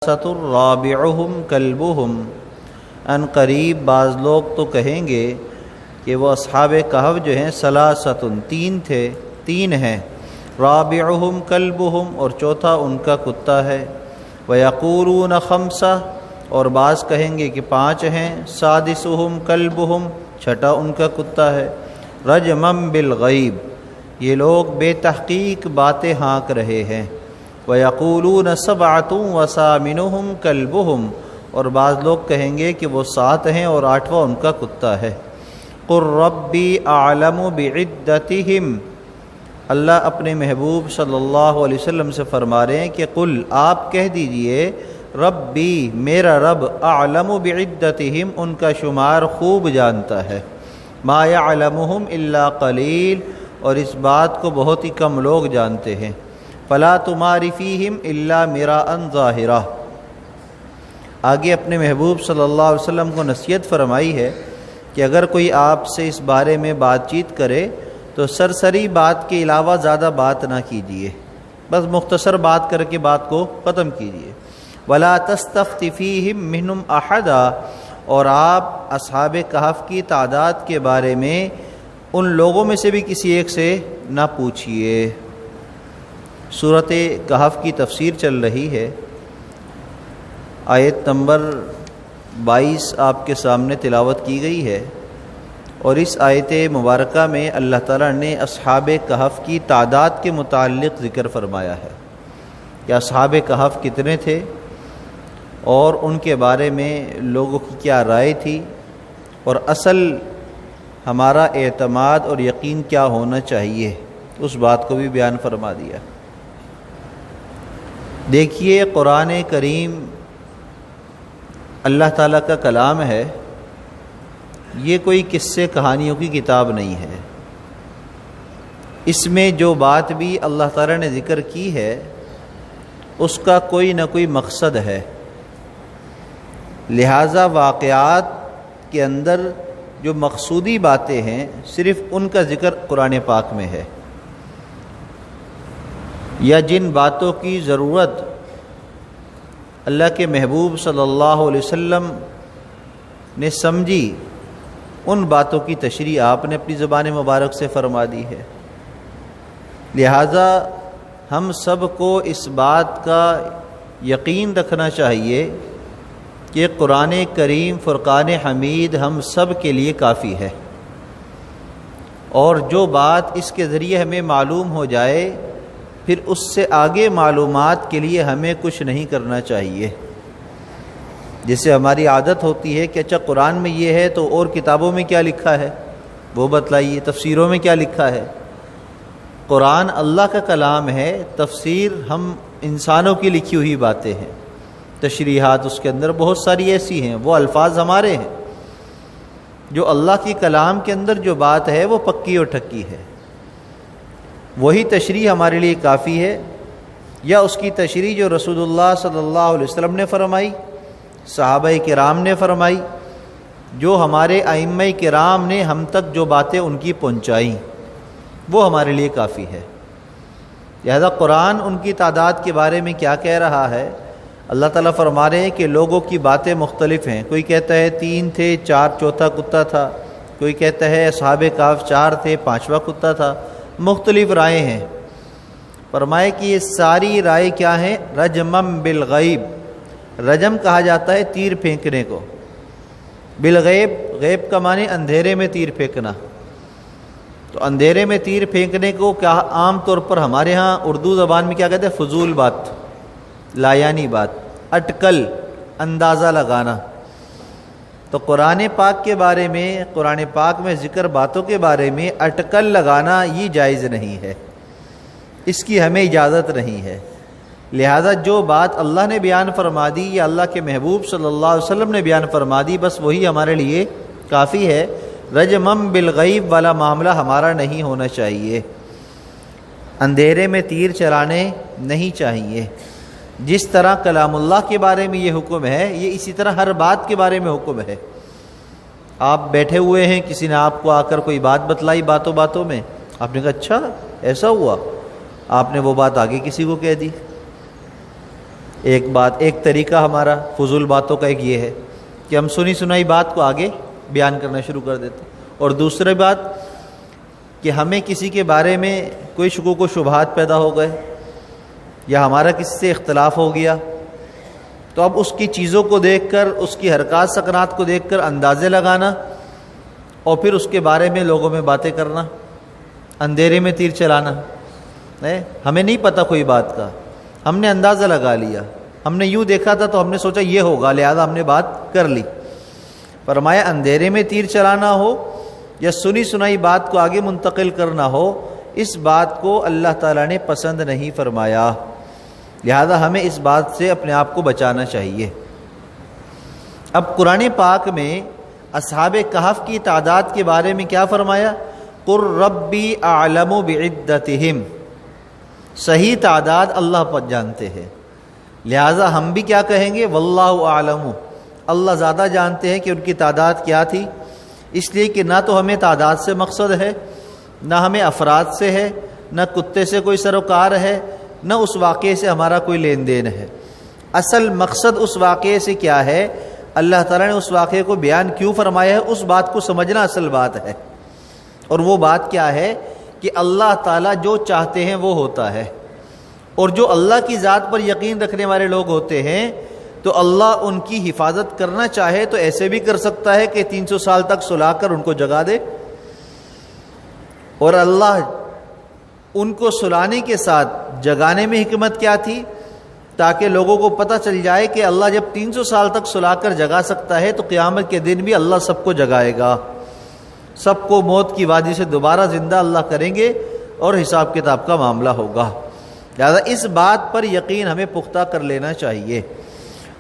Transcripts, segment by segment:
رابعہم کلبہم، ان قریب بعض لوگ تو کہیں گے کہ وہ اصحاب کہف جو ہیں ثلاثۃ تین ہیں، رابعہم کلبہم اور چوتھا ان کا کتا ہے، ویقولون خمسہ اور بعض کہیں گے کہ 5 ہیں، سادسہم کلبہم چھٹا ان کا کتا ہے، رجما بالغیب یہ لوگ بے تحقیق باتیں ہانک رہے ہیں، وَيَقُولُونَ سَبْعَةٌ وَثَامِنُهُمْ كَلْبُهُمْ اور بعض لوگ کہیں گے کہ وہ 7 ہیں اور 8واں ان کا کتا ہے۔ قُلْ رَبِّي أَعْلَمُ بِعِدَّتِهِمْ اللہ اپنے محبوب صلی اللہ علیہ وسلم سے فرما رہے ہیں کہ قل آپ کہہ دیجئے ربی میرا رب اعلم بعدتہم ان کا شمار خوب جانتا ہے، ما يعلمهم الا قلیل اور اس بات کو بہت ہی کم لوگ جانتے ہیں، فلا تمار فیہم الا مراء ظاہرا آگے اپنے محبوب صلی اللہ علیہ وسلم کو نصیحت فرمائی ہے کہ اگر کوئی آپ سے اس بارے میں بات چیت کرے تو سرسری بات کے علاوہ زیادہ بات نہ کیجیے، بس مختصر بات کر کے بات کو ختم کیجیے، ولا تستفت فیہم منہم احدا اور آپ اصحاب کہف کی تعداد کے بارے میں ان لوگوں میں سے بھی کسی ایک سے نہ پوچھیے۔ سورۃ کہف کی تفسیر چل رہی ہے، آیت نمبر 22 آپ کے سامنے تلاوت کی گئی ہے، اور اس آیت مبارکہ میں اللہ تعالیٰ نے اصحاب کہف کی تعداد کے متعلق ذکر فرمایا ہے کہ اصحاب کہف کتنے تھے اور ان کے بارے میں لوگوں کی کیا رائے تھی، اور اصل ہمارا اعتماد اور یقین کیا ہونا چاہیے، اس بات کو بھی بیان فرما دیا۔ دیکھیے قرآن کریم اللہ تعالیٰ کا کلام ہے، یہ کوئی قصے کہانیوں کی کتاب نہیں ہے، اس میں جو بات بھی اللہ تعالیٰ نے ذکر کی ہے اس کا کوئی نہ کوئی مقصد ہے، لہٰذا واقعات کے اندر جو مقصودی باتیں ہیں صرف ان کا ذکر قرآن پاک میں ہے، یا جن باتوں کی ضرورت اللہ کے محبوب صلی اللہ علیہ وسلم نے سمجھی ان باتوں کی تشریح آپ نے اپنی زبان مبارک سے فرما دی ہے، لہٰذا ہم سب کو اس بات کا یقین رکھنا چاہیے کہ قرآن کریم فرقان حمید ہم سب کے لیے کافی ہے، اور جو بات اس کے ذریعے ہمیں معلوم ہو جائے پھر اس سے آگے معلومات کے لیے ہمیں کچھ نہیں کرنا چاہیے۔ جیسے ہماری عادت ہوتی ہے کہ اچھا قرآن میں یہ ہے تو اور کتابوں میں کیا لکھا ہے وہ بتلائیے، تفسیروں میں کیا لکھا ہے۔ قرآن اللہ کا کلام ہے، تفسیر ہم انسانوں کی لکھی ہوئی باتیں ہیں، تشریحات اس کے اندر بہت ساری ایسی ہیں، وہ الفاظ ہمارے ہیں، جو اللہ کی کلام کے اندر جو بات ہے وہ پکی اور ٹھکی ہے، وہی تشریح ہمارے لیے کافی ہے، یا اس کی تشریح جو رسول اللہ صلی اللہ علیہ وسلم نے فرمائی، صحابہ کرام نے فرمائی، جو ہمارے ائمہ کرام نے ہم تک جو باتیں ان کی پہنچائیں وہ ہمارے لیے کافی ہے۔ لہذا قرآن ان کی تعداد کے بارے میں کیا کہہ رہا ہے، اللہ تعالیٰ فرما رہے ہیں کہ لوگوں کی باتیں مختلف ہیں، کوئی کہتا ہے 3 تھے 4 چوتھا کتا تھا، کوئی کہتا ہے اصحاب کہف 4 تھے 5واں کتا تھا، مختلف رائے ہیں۔ فرمائے کہ یہ ساری رائے کیا ہیں، رجمم بالغیب، رجم کہا جاتا ہے تیر پھینکنے کو، بالغیب غیب کا معنی اندھیرے میں تیر پھینکنا، تو اندھیرے میں تیر پھینکنے کو کیا عام طور پر ہمارے ہاں اردو زبان میں کیا کہتے ہیں، فضول بات، لایانی بات، اٹکل، اندازہ لگانا۔ تو قرآن پاک کے بارے میں، قرآن پاک میں ذکر باتوں کے بارے میں اٹکل لگانا یہ جائز نہیں ہے، اس کی ہمیں اجازت نہیں ہے، لہذا جو بات اللہ نے بیان فرما دی یا اللہ کے محبوب صلی اللہ علیہ وسلم نے بیان فرما دی بس وہی ہمارے لیے کافی ہے، رجمم بالغیب والا معاملہ ہمارا نہیں ہونا چاہیے، اندھیرے میں تیر چلانے نہیں چاہیے۔ جس طرح کلام اللہ کے بارے میں یہ حکم ہے، یہ اسی طرح ہر بات کے بارے میں حکم ہے۔ آپ بیٹھے ہوئے ہیں، کسی نے آپ کو آ کر کوئی بات بتلائی باتوں میں، آپ نے کہا اچھا ایسا ہوا، آپ نے وہ بات آگے کسی کو کہہ دی، ایک طریقہ ہمارا فضول باتوں کا ایک یہ ہے کہ ہم سنی سنائی بات کو آگے بیان کرنا شروع کر دیتے ہیں، اور دوسری بات کہ ہمیں کسی کے بارے میں کوئی شکوک و شبہات پیدا ہو گئے یا ہمارا کسی سے اختلاف ہو گیا تو اب اس کی چیزوں کو دیکھ کر، اس کی حرکات سکنات کو دیکھ کر اندازے لگانا اور پھر اس کے بارے میں لوگوں میں باتیں کرنا، اندھیرے میں تیر چلانا. ہمیں نہیں پتہ کوئی بات کا، ہم نے اندازہ لگا لیا، ہم نے یوں دیکھا تھا تو ہم نے سوچا یہ ہوگا لہذا ہم نے بات کر لی. فرمایا اندھیرے میں تیر چلانا ہو یا سنی سنائی بات کو آگے منتقل کرنا ہو، اس بات کو اللہ تعالیٰ نے پسند نہیں فرمایا، لہذا ہمیں اس بات سے اپنے آپ کو بچانا چاہیے. اب قرآن پاک میں اصحاب کہف کی تعداد کے بارے میں کیا فرمایا؟ قُل ربی اعلم بعدتہم، صحیح تعداد اللہ پر جانتے ہیں، لہذا ہم بھی کیا کہیں گے؟ واللہ اعلم، اللہ زیادہ جانتے ہیں کہ ان کی تعداد کیا تھی. اس لیے کہ نہ تو ہمیں تعداد سے مقصد ہے، نہ ہمیں افراد سے ہے، نہ کتے سے کوئی سروکار ہے، نہ اس واقعے سے ہمارا کوئی لین دین ہے. اصل مقصد اس واقعے سے کیا ہے، اللہ تعالیٰ نے اس واقعے کو بیان کیوں فرمایا ہے، اس بات کو سمجھنا اصل بات ہے. اور وہ بات کیا ہے کہ اللہ تعالیٰ جو چاہتے ہیں وہ ہوتا ہے، اور جو اللہ کی ذات پر یقین رکھنے والے لوگ ہوتے ہیں تو اللہ ان کی حفاظت کرنا چاہے تو ایسے بھی کر سکتا ہے کہ 300 سال تک سلا کر ان کو جگا دے، اور اللہ ان کو سلانے کے ساتھ جگانے میں حکمت کیا تھی؟ تاکہ لوگوں کو پتہ چل جائے کہ اللہ جب 300 سال تک سلا کر جگا سکتا ہے تو قیامت کے دن بھی اللہ سب کو جگائے گا، سب کو موت کی وادی سے دوبارہ زندہ اللہ کریں گے اور حساب کتاب کا معاملہ ہوگا. لہذا اس بات پر یقین ہمیں پختہ کر لینا چاہیے،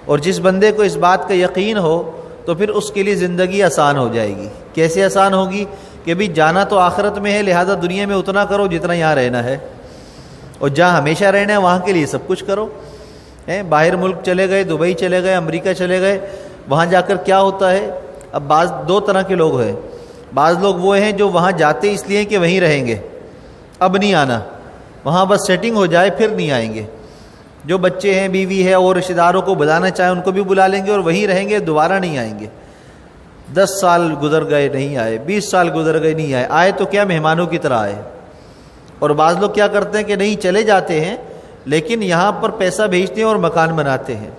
اور جس بندے کو اس بات کا یقین ہو تو پھر اس کے لیے زندگی آسان ہو جائے گی. کیسے آسان ہوگی؟ کہ بھی جانا تو آخرت میں ہے، لہذا دنیا میں اتنا کرو جتنا یہاں رہنا ہے، اور جہاں ہمیشہ رہنا ہے وہاں کے لیے سب کچھ کرو. باہر ملک چلے گئے، دبئی چلے گئے، امریکہ چلے گئے، وہاں جا کر کیا ہوتا ہے؟ اب دو طرح کے لوگ ہیں. بعض لوگ وہ ہیں جو وہاں جاتے اس لیے کہ وہیں رہیں گے، اب نہیں آنا، وہاں بس سیٹنگ ہو جائے پھر نہیں آئیں گے. جو بچے ہیں، بیوی ہے اور رشتہ داروں کو بلانا چاہیں ان کو بھی بلا لیں گے اور وہیں رہیں گے، دوبارہ نہیں آئیں گے. 10 سال گزر گئے نہیں آئے، 20 سال گزر گئے نہیں آئے، آئے تو کیا مہمانوں کی طرح آئے. اور بعض لوگ کیا کرتے ہیں کہ نہیں چلے جاتے ہیں لیکن یہاں پر پیسہ بھیجتے ہیں اور مکان بناتے ہیں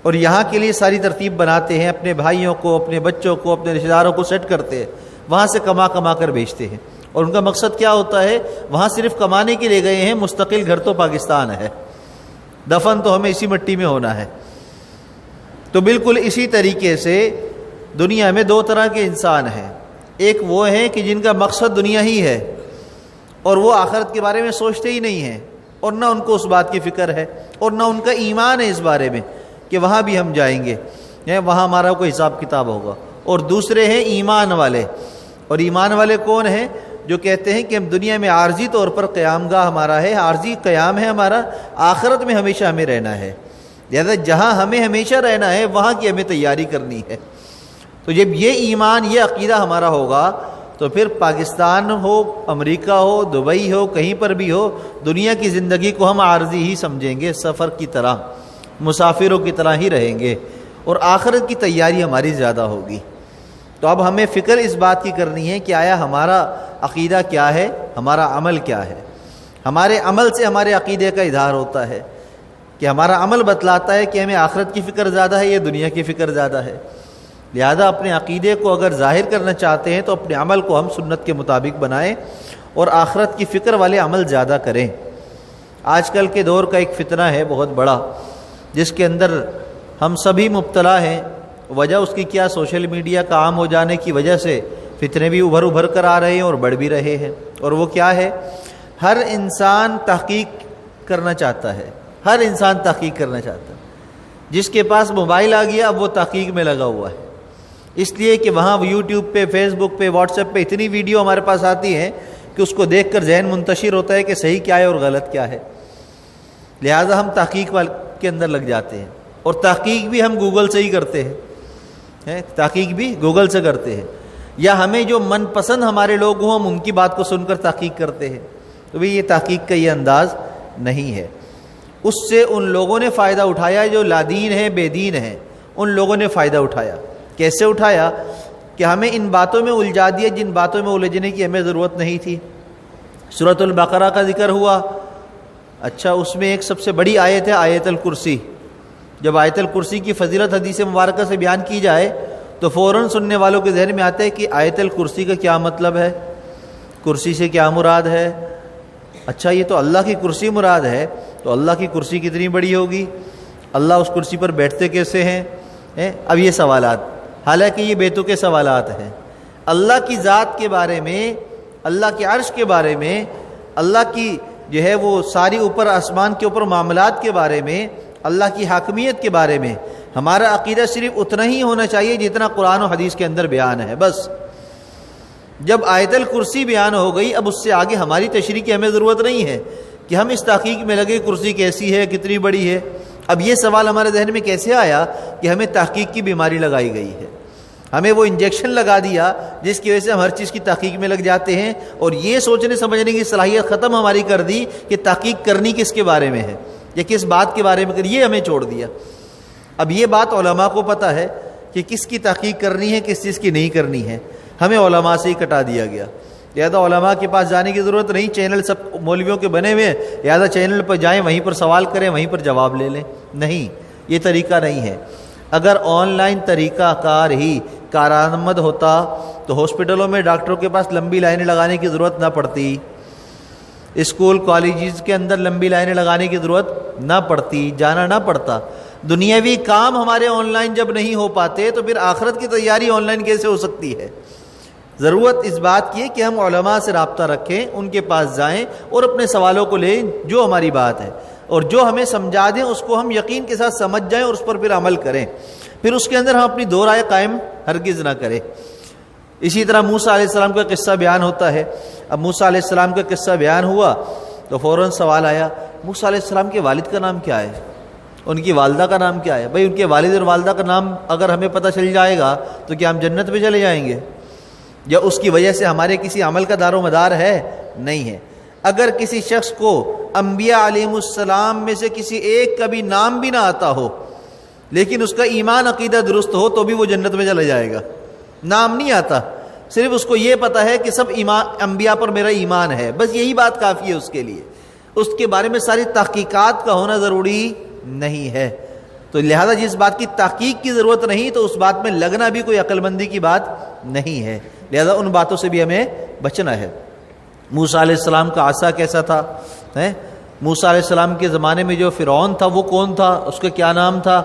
اور یہاں کے لیے ساری ترتیب بناتے ہیں، اپنے بھائیوں کو، اپنے بچوں کو، اپنے رشتہ داروں کو سیٹ کرتے ہیں، وہاں سے کما کر بھیجتے ہیں. اور ان کا مقصد کیا ہوتا ہے؟ وہاں صرف کمانے کے لیے گئے ہیں، مستقل گھر تو پاکستان ہے، دفن تو ہمیں اسی مٹی میں ہونا ہے. تو بالکل اسی طریقے سے دنیا میں 2 طرح کے انسان ہیں. ایک وہ ہیں کہ جن کا مقصد دنیا ہی ہے اور وہ آخرت کے بارے میں سوچتے ہی نہیں ہیں، اور نہ ان کو اس بات کی فکر ہے اور نہ ان کا ایمان ہے اس بارے میں کہ وہاں بھی ہم جائیں گے، وہاں ہمارا کوئی حساب کتاب ہوگا. اور دوسرے ہیں ایمان والے. اور ایمان والے کون ہیں؟ جو کہتے ہیں کہ ہم دنیا میں عارضی طور پر قیام گاہ ہمارا ہے، عارضی قیام ہے ہمارا، آخرت میں ہمیشہ ہمیں رہنا ہے، لہذا جہاں ہمیں ہمیشہ رہنا ہے وہاں کی ہمیں تیاری کرنی ہے. تو جب یہ ایمان، یہ عقیدہ ہمارا ہوگا تو پھر پاکستان ہو، امریکہ ہو، دبئی ہو، کہیں پر بھی ہو، دنیا کی زندگی کو ہم عارضی ہی سمجھیں گے، سفر کی طرح، مسافروں کی طرح ہی رہیں گے، اور آخرت کی تیاری ہماری زیادہ ہوگی. تو اب ہمیں فکر اس بات کی کرنی ہے کہ آیا ہمارا عقیدہ کیا ہے، ہمارا عمل کیا ہے. ہمارے عمل سے ہمارے عقیدے کا اظہار ہوتا ہے کہ ہمارا عمل بتلاتا ہے کہ ہمیں آخرت کی فکر زیادہ ہے یا دنیا کی فکر زیادہ ہے. لہذا اپنے عقیدے کو اگر ظاہر کرنا چاہتے ہیں تو اپنے عمل کو ہم سنت کے مطابق بنائیں اور آخرت کی فکر والے عمل زیادہ کریں. آج کل کے دور کا ایک فتنہ ہے بہت بڑا جس کے اندر ہم سبھی مبتلا ہیں. وجہ اس کی کیا؟ سوشل میڈیا کا عام ہو جانے کی وجہ سے فتنے بھی ابھر کر آ رہے ہیں اور بڑھ بھی رہے ہیں. اور وہ کیا ہے؟ ہر انسان تحقیق کرنا چاہتا ہے، ہر انسان تحقیق کرنا چاہتا ہے. جس کے پاس موبائل آ گیا اب وہ تحقیق میں لگا ہوا ہے، اس لیے کہ وہاں یوٹیوب پہ، فیس بک پہ، واٹس ایپ پہ اتنی ویڈیو ہمارے پاس آتی ہیں کہ اس کو دیکھ کر ذہن منتشر ہوتا ہے کہ صحیح کیا ہے اور غلط کیا ہے. لہٰذا ہم تحقیق کے اندر لگ جاتے ہیں، اور تحقیق بھی ہم گوگل سے ہی کرتے ہیں، تحقیق بھی گوگل سے کرتے ہیں، یا ہمیں جو من پسند ہمارے لوگ ہوں ہم ان کی بات کو سن کر تحقیق کرتے ہیں. تو بھی یہ تحقیق کا یہ انداز نہیں ہے. اس سے ان لوگوں نے فائدہ اٹھایا جو لادین ہیں، بے دین ہیں، ان لوگوں نے فائدہ اٹھایا۔ کیسے اٹھایا؟ کہ ہمیں ان باتوں میں الجھا دیا جن باتوں میں الجھنے کی ہمیں ضرورت نہیں تھی۔ سورۃ البقرہ کا ذکر ہوا، اچھا اس میں ایک سب سے بڑی آیت ہے آیت الکرسی۔ جب آیت الکرسی کی فضیلت حدیث مبارکہ سے بیان کی جائے تو فوراً سننے والوں کے ذہن میں آتا ہے کہ آیت الکرسی کا کیا مطلب ہے، کرسی سے کیا مراد ہے؟ اچھا یہ تو اللہ کی کرسی مراد ہے، تو اللہ کی کرسی کتنی بڑی ہوگی، اللہ اس کرسی پر بیٹھتے کیسے ہیں؟ اب یہ سوالات، حالانکہ یہ بے تکے سوالات ہیں۔ اللہ کی ذات کے بارے میں، اللہ کے عرش کے بارے میں، اللہ کی جو ہے وہ ساری اوپر آسمان کے اوپر معاملات کے بارے میں، اللہ کی حاکمیت کے بارے میں ہمارا عقیدہ صرف اتنا ہی ہونا چاہیے جتنا قرآن و حدیث کے اندر بیان ہے، بس۔ جب آیت الکرسی بیان ہو گئی، اب اس سے آگے ہماری تشریح کی ہمیں ضرورت نہیں ہے کہ ہم اس تحقیق میں لگے کرسی کیسی ہے، کتنی بڑی ہے۔ اب یہ سوال ہمارے ذہن میں کیسے آیا کہ ہمیں تحقیق کی بیماری لگائی گئی ہے، ہمیں وہ انجیکشن لگا دیا جس کی وجہ سے ہم ہر چیز کی تحقیق میں لگ جاتے ہیں، اور یہ سوچنے سمجھنے کی صلاحیت ختم ہماری کر دی کہ تحقیق کرنی کس کے بارے میں ہے یا کس بات کے بارے میں، یہ ہمیں چھوڑ دیا۔ اب یہ بات علماء کو پتہ ہے کہ کس کی تحقیق کرنی ہے، کس چیز کی نہیں کرنی ہے، ہمیں علماء سے ہی کٹا دیا گیا۔ لہٰذا علماء کے پاس جانے کی ضرورت نہیں، چینل سب مولویوں کے بنے ہوئے ہیں، لہٰذا چینل پر جائیں، وہیں پر سوال کریں، وہیں پر جواب لے لیں۔ نہیں، یہ طریقہ نہیں ہے۔ اگر آن لائن طریقہ کار ہی کارآمد ہوتا تو ہاسپٹلوں میں ڈاکٹروں کے پاس لمبی لائنیں لگانے کی ضرورت نہ پڑتی، اسکول کالجز کے اندر لمبی لائنیں لگانے کی ضرورت نہ پڑتی، جانا نہ پڑتا۔ دنیاوی کام ہمارے آن لائن جب نہیں ہو پاتے تو پھر آخرت کی تیاری آن لائن کیسے ہو سکتی ہے؟ ضرورت اس بات کی ہے کہ ہم علماء سے رابطہ رکھیں، ان کے پاس جائیں اور اپنے سوالوں کو لیں جو ہماری بات ہے، اور جو ہمیں سمجھا دیں اس کو ہم یقین کے ساتھ سمجھ جائیں اور اس پر پھر عمل کریں، پھر اس کے اندر ہم اپنی دو رائے قائم ہرگز نہ کریں۔ اسی طرح موسیٰ علیہ السلام کا قصہ بیان ہوتا ہے۔ اب موسیٰ علیہ السلام کا قصہ بیان ہوا تو فوراً سوال آیا، موسیٰ علیہ السلام کے والد کا نام کیا ہے، ان کی والدہ کا نام کیا ہے؟ بھائی ان کے والد اور والدہ کا نام اگر ہمیں پتہ چل جائے گا تو کیا ہم جنت میں چلے جائیں گے؟ یا اس کی وجہ سے ہمارے کسی عمل کا دار و مدار ہے؟ نہیں ہے۔ اگر کسی شخص کو انبیاء علیہ السلام میں سے کسی ایک کا بھی نام بھی نہ آتا ہو لیکن اس کا ایمان عقیدہ درست ہو تو بھی وہ جنت میں چلا جائے گا۔ نام نہیں آتا، صرف اس کو یہ پتہ ہے کہ سب انبیاء پر میرا ایمان ہے، بس یہی بات کافی ہے اس کے لیے، اس کے بارے میں ساری تحقیقات کا ہونا ضروری نہیں ہے۔ تو لہذا جس بات کی تحقیق کی ضرورت نہیں تو اس بات میں لگنا بھی کوئی عقل مندی کی بات نہیں ہے، لہذا ان باتوں سے بھی ہمیں بچنا ہے۔ موسیٰ علیہ السلام کا عصا کیسا تھا؟ موسیٰ علیہ السلام کے زمانے میں جو فرعون تھا وہ کون تھا، اس کا کیا نام تھا،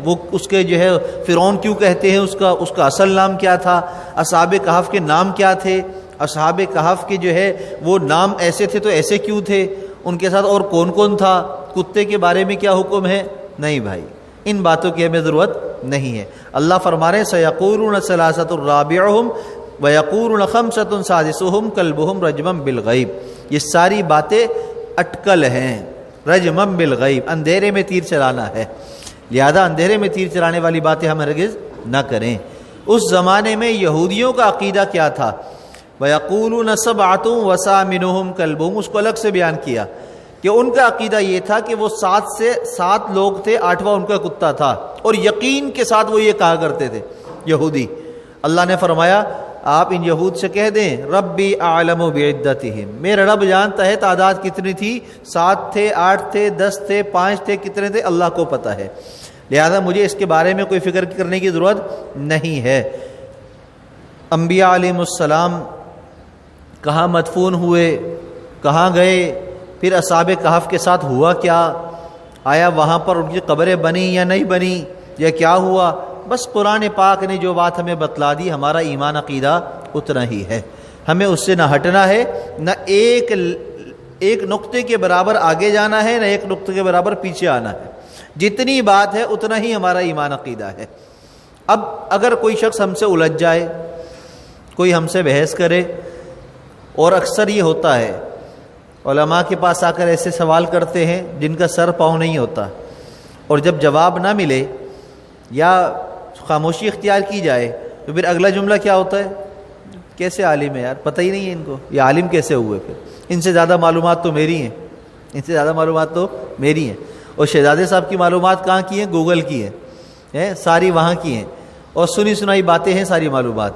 وہ اس کے جو ہے فرعون کیوں کہتے ہیں، اس کا اصل نام کیا تھا، اصحاب کہف کے نام کیا تھے، اصحاب کہف کے جو ہے وہ نام ایسے تھے تو ایسے کیوں تھے، ان کے ساتھ اور کون کون تھا، کتے کے بارے میں کیا حکم ہے؟ نہیں بھائی، ان باتوں کی ہمیں ضرورت نہیں ہے۔ اللہ فرما رہے ہیں سَيَقُولُونَ ثَلَاثَةٌ رَابِعُهُمْ وَيَقُولُونَ خَمْسَةٌ سَادِسُهُمْ كَلْبُهُمْ رَجْمًا بِالْغَيْبِ، یہ ساری باتیں اٹکل ہیں، رجمًا بالغیب، اندھیرے میں تیر چلانا ہے، لہذا اندھیرے میں تیر چلانے والی باتیں ہم ہرگز نہ کریں۔ اس زمانے میں یہودیوں کا عقیدہ کیا تھا؟ وَيَقُولُونَ سَبْعَةٌ وَثَامِنُهُمْ كَلْبُهُمْ، اس کو الگ سے بیان کیا کہ ان کا عقیدہ یہ تھا کہ وہ 7 لوگ تھے، 8واں ان کا کتا تھا، اور یقین کے ساتھ وہ یہ کہا کرتے تھے یہودی۔ اللہ نے فرمایا آپ ان یہود سے کہہ دیں ربی اعلم بعدتہم، میرا رب جانتا ہے تعداد کتنی تھی، 7 تھے، 8 تھے، 10 تھے، 5 تھے، کتنے تھے، اللہ کو پتہ ہے، لہذا مجھے اس کے بارے میں کوئی فکر کرنے کی ضرورت نہیں ہے۔ انبیاء علیہ السلام کہاں مدفون ہوئے، کہاں گئے، پھر اصحاب کہف کے ساتھ ہوا کیا، آیا وہاں پر ان کی قبریں بنی یا نہیں بنی، یا کیا ہوا، بس قرآن پاک نے جو بات ہمیں بتلا دی، ہمارا ایمان عقیدہ اتنا ہی ہے، ہمیں اس سے نہ ہٹنا ہے، نہ ایک نقطے کے برابر آگے جانا ہے، نہ ایک نقطے کے برابر پیچھے آنا ہے، جتنی بات ہے اتنا ہی ہمارا ایمان عقیدہ ہے۔ اب اگر کوئی شخص ہم سے الجھ جائے، کوئی ہم سے بحث کرے، اور اکثر یہ ہوتا ہے علماء کے پاس آ کر ایسے سوال کرتے ہیں جن کا سر پاؤں نہیں ہوتا، اور جب جواب نہ ملے یا خاموشی اختیار کی جائے تو پھر اگلا جملہ کیا ہوتا ہے، کیسے عالم ہے یار، پتہ ہی نہیں ہے ان کو، یہ عالم کیسے ہوئے، پھر ان سے زیادہ معلومات تو میری ہیں، ان سے زیادہ معلومات تو میری ہیں. اور شہزادے صاحب کی معلومات کہاں کی ہیں؟ گوگل کی ہیں، ساری وہاں کی ہیں، اور سنی سنائی باتیں ہیں ساری معلومات.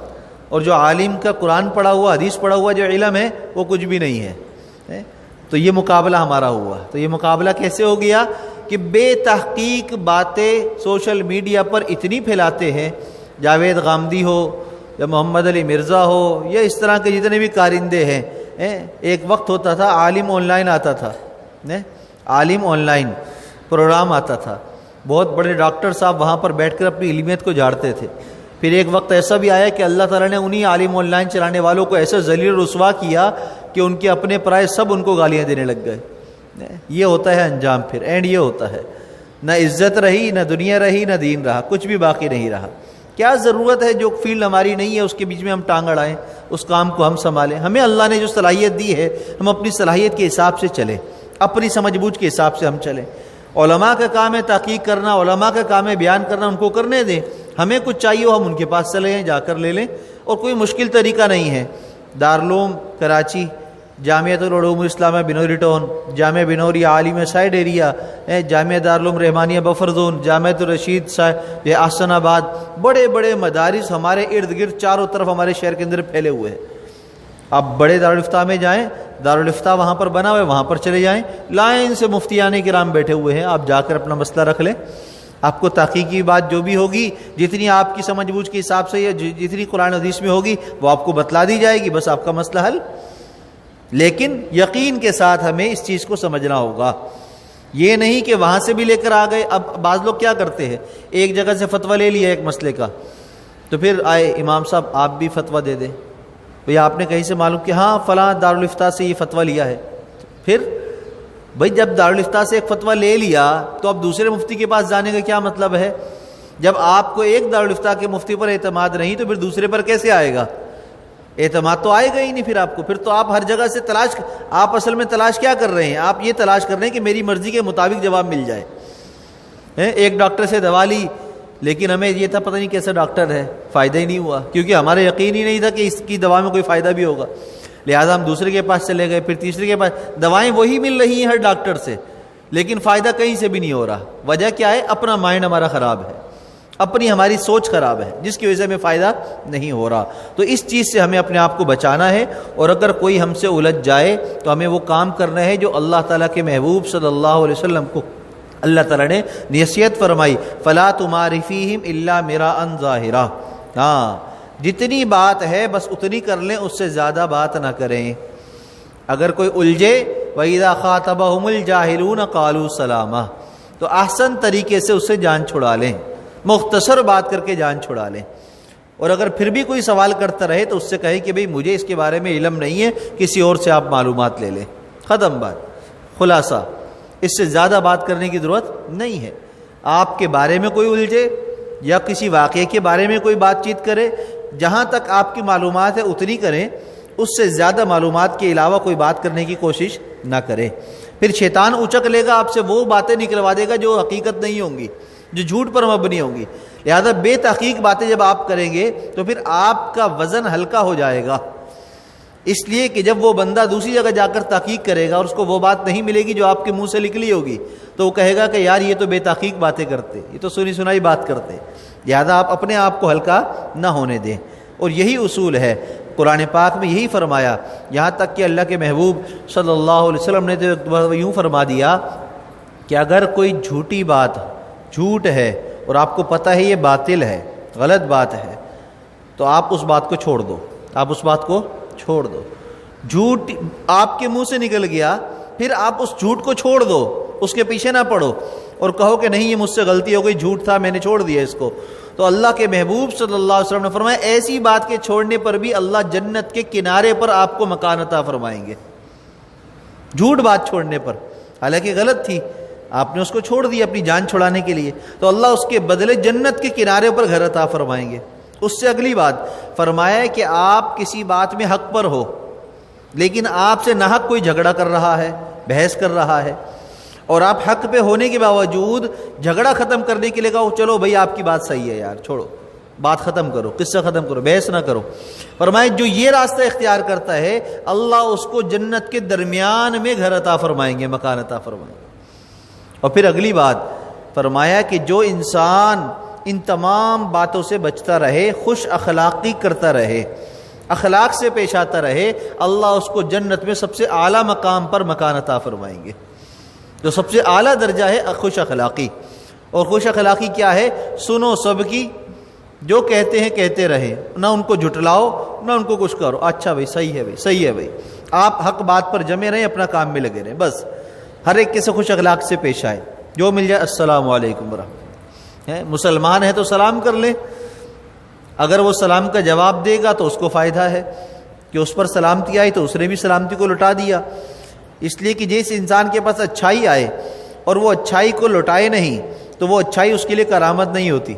اور جو عالم کا قرآن پڑھا ہوا، حدیث پڑھا ہوا جو علم ہے وہ کچھ بھی نہیں ہے. تو یہ مقابلہ ہمارا ہوا. تو یہ مقابلہ کیسے ہو گیا کہ بے تحقیق باتیں سوشل میڈیا پر اتنی پھیلاتے ہیں. جاوید غامدی ہو یا محمد علی مرزا ہو یا اس طرح کے جتنے بھی کارندے ہیں. ایک وقت ہوتا تھا عالم آن لائن آتا تھا، عالم آن لائن پروگرام آتا تھا، بہت بڑے ڈاکٹر صاحب وہاں پر بیٹھ کر اپنی علمیت کو جھاڑتے تھے. پھر ایک وقت ایسا بھی آیا کہ اللہ تعالیٰ نے انہی عالم آن لائن چلانے والوں کو ایسا ذلیل رسوا کیا کہ ان کے اپنے پرائے سب ان کو گالیاں دینے لگ گئے. یہ ہوتا ہے انجام، پھر اینڈ یہ ہوتا ہے. نہ عزت رہی، نہ دنیا رہی، نہ دین رہا، کچھ بھی باقی نہیں رہا. کیا ضرورت ہے جو فیلڈ ہماری نہیں ہے اس کے بیچ میں ہم ٹانگ اڑائیں، اس کام کو ہم سنبھالیں. ہمیں اللہ نے جو صلاحیت دی ہے ہم اپنی صلاحیت کے حساب سے چلیں، اپنی سمجھ بوجھ کے حساب سے ہم چلیں. علماء کا کام ہے تحقیق کرنا، علماء کا کام ہے بیان کرنا، ان کو کرنے دیں. ہمیں کچھ چاہیے ہو ہم ان کے پاس چلے جائیں، جا کر لے لیں. اور کوئی مشکل طریقہ نہیں ہے. دارالعلوم کراچی، جامعۃ العلوم الاسلامیہ بنوری ٹاؤن، جامعہ بنوری عالمیہ سائڈ ایریا، جامعہ دارالعلوم رحمانیہ بفر زون، جامعۃ الرشید احسن آباد، بڑے بڑے مدارس ہمارے ارد گرد چاروں طرف ہمارے شہر کے اندر پھیلے ہوئے ہیں. آپ بڑے دارالفتہ میں جائیں، دارالفتہ وہاں پر بنا ہوا ہے، وہاں پر چلے جائیں. لائن سے مفتیان کرام بیٹھے ہوئے ہیں، آپ جا کر اپنا مسئلہ رکھ لیں. آپ کو تحقیقی بات جو بھی ہوگی، جتنی آپ کی سمجھ بوجھ کے حساب سے یا جتنی قرآن حدیث میں ہوگی وہ آپ کو بتلا دی جائے گی، بس آپ کا مسئلہ حل. لیکن یقین کے ساتھ ہمیں اس چیز کو سمجھنا ہوگا. یہ نہیں کہ وہاں سے بھی لے کر آ گئے. اب بعض لوگ کیا کرتے ہیں، ایک جگہ سے فتویٰ لے لیا ایک مسئلے کا، تو پھر آئے امام صاحب آپ بھی فتویٰ دے دیں. بھئی آپ نے کہیں سے معلوم کہ ہاں فلاں دارالفتہ سے یہ فتویٰ لیا ہے. پھر بھئی جب دارالفتہ سے ایک فتویٰ لے لیا تو اب دوسرے مفتی کے پاس جانے کا کیا مطلب ہے؟ جب آپ کو ایک دارالفتہ کے مفتی پر اعتماد نہیں تو پھر دوسرے پر کیسے آئے گا؟ اعتماد تو آئے گا ہی نہیں. پھر آپ کو، پھر تو آپ ہر جگہ سے آپ اصل میں تلاش کیا کر رہے ہیں؟ آپ یہ تلاش کر رہے ہیں کہ میری مرضی کے مطابق جواب مل جائے. ایک ڈاکٹر سے دوا لی لیکن ہمیں یہ تھا پتہ نہیں کیسا ڈاکٹر ہے، فائدہ ہی نہیں ہوا کیونکہ ہمارے یقین ہی نہیں تھا کہ اس کی دوا میں کوئی فائدہ بھی ہوگا. لہٰذا ہم دوسرے کے پاس چلے گئے، پھر تیسرے کے پاس. دوائیں وہی مل رہی ہیں ہر ڈاکٹر سے لیکن فائدہ کہیں سے بھی نہیں ہو رہا. وجہ کیا ہے؟ اپنا مائنڈ ہمارا خراب ہے، اپنی ہماری سوچ خراب ہے، جس کی وجہ سے ہمیں فائدہ نہیں ہو رہا. تو اس چیز سے ہمیں اپنے آپ کو بچانا ہے. اور اگر کوئی ہم سے الجھ جائے تو ہمیں وہ کام کرنا ہے جو اللہ تعالیٰ کے محبوب صلی اللہ علیہ وسلم کو اللہ تعالیٰ نے نصیحت فرمائی، فَلَا تُمَارِ فِيهِمْ إِلَّا مِرَاءً ظَاهِرًا. ہاں جتنی بات ہے بس اتنی کر لیں، اس سے زیادہ بات نہ کریں. اگر کوئی الجھے وَإِذَا خَاطَبَهُمُ الْجَاهِلُونَ قَالُوا سَلَامًا، تو احسن طریقے سے اس سے جان چھڑا لیں، مختصر بات کر کے جان چھڑا لیں. اور اگر پھر بھی کوئی سوال کرتا رہے تو اس سے کہیں کہ بھئی مجھے اس کے بارے میں علم نہیں ہے، کسی اور سے آپ معلومات لے لیں. ختم بات، خلاصہ. اس سے زیادہ بات کرنے کی ضرورت نہیں ہے. آپ کے بارے میں کوئی الجھے یا کسی واقعے کے بارے میں کوئی بات چیت کرے، جہاں تک آپ کی معلومات ہے اتنی کریں، اس سے زیادہ معلومات کے علاوہ کوئی بات کرنے کی کوشش نہ کریں. پھر شیطان اچک لے گا آپ سے، وہ باتیں نکلوا دے گا جو حقیقت نہیں ہوں گی، جو جھوٹ پر مبنی ہوں گی. لہذا بے تحقیق باتیں جب آپ کریں گے تو پھر آپ کا وزن ہلکا ہو جائے گا. اس لیے کہ جب وہ بندہ دوسری جگہ جا کر تحقیق کرے گا اور اس کو وہ بات نہیں ملے گی جو آپ کے منہ سے نکلی ہوگی، تو وہ کہے گا کہ یار یہ تو بے تحقیق باتیں کرتے، یہ تو سنی سنائی بات کرتے. لہذا آپ اپنے آپ کو ہلکا نہ ہونے دیں. اور یہی اصول ہے قرآن پاک میں، یہی فرمایا. یہاں تک کہ اللہ کے محبوب صلی اللہ علیہ وسلم نے تو یوں فرما دیا کہ اگر کوئی جھوٹی بات، جھوٹ ہے اور آپ کو پتہ ہے یہ باطل ہے، غلط بات ہے، تو آپ اس بات کو چھوڑ دو. آپ اس بات کو چھوڑ دو. جھوٹ آپ کے منہ سے نکل گیا، پھر آپ اس جھوٹ کو چھوڑ دو، اس کے پیچھے نہ پڑو اور کہو کہ نہیں یہ مجھ سے غلطی ہو گئی، جھوٹ تھا میں نے چھوڑ دیا اس کو. تو اللہ کے محبوب صلی اللہ علیہ وسلم نے فرمایا ایسی بات کے چھوڑنے پر بھی اللہ جنت کے کنارے پر آپ کو مکان عطا فرمائیں گے. جھوٹ بات چھوڑنے پر، حالانکہ غلط تھی، آپ نے اس کو چھوڑ دیا اپنی جان چھڑانے کے لیے، تو اللہ اس کے بدلے جنت کے کنارے پر گھر عطا فرمائیں گے. اس سے اگلی بات فرمایا کہ آپ کسی بات میں حق پر ہو لیکن آپ سے ناحق کوئی جھگڑا کر رہا ہے، بحث کر رہا ہے، اور آپ حق پہ ہونے کے باوجود جھگڑا ختم کرنے کے لیے کہو چلو بھائی آپ کی بات صحیح ہے یار چھوڑو، بات ختم کرو، قصہ ختم کرو، بحث نہ کرو۔ فرمائے جو یہ راستہ اختیار کرتا ہے اللہ اس کو جنت کے درمیان میں گھر عطا فرمائیں گے، مکان عطا فرمائیں گے۔ اور پھر اگلی بات فرمایا کہ جو انسان ان تمام باتوں سے بچتا رہے، خوش اخلاقی کرتا رہے، اخلاق سے پیش آتا رہے، اللہ اس کو جنت میں سب سے اعلیٰ مقام پر مکان عطا فرمائیں گے۔ جو سب سے اعلیٰ درجہ ہے خوش اخلاقی۔ اور خوش اخلاقی کیا ہے؟ سنو سب کی، جو کہتے ہیں کہتے رہے، نہ ان کو جھٹلاؤ نہ ان کو کچھ کرو، اچھا بھائی صحیح ہے، بھائی صحیح ہے، بھائی آپ حق بات پر جمے رہیں، اپنا کام میں لگے رہیں، بس ہر ایک کے سے خوش اخلاق سے پیش آئے، جو مل جائے السلام علیکم ورحمۃ اللہ۔ مسلمان ہے تو سلام کر لے، اگر وہ سلام کا جواب دے گا تو اس کو فائدہ ہے کہ اس پر سلامتی آئی تو اس نے بھی سلامتی کو لوٹا دیا۔ اس لیے کہ جس انسان کے پاس اچھائی آئے اور وہ اچھائی کو لوٹائے نہیں تو وہ اچھائی اس کے لیے کرامت نہیں ہوتی،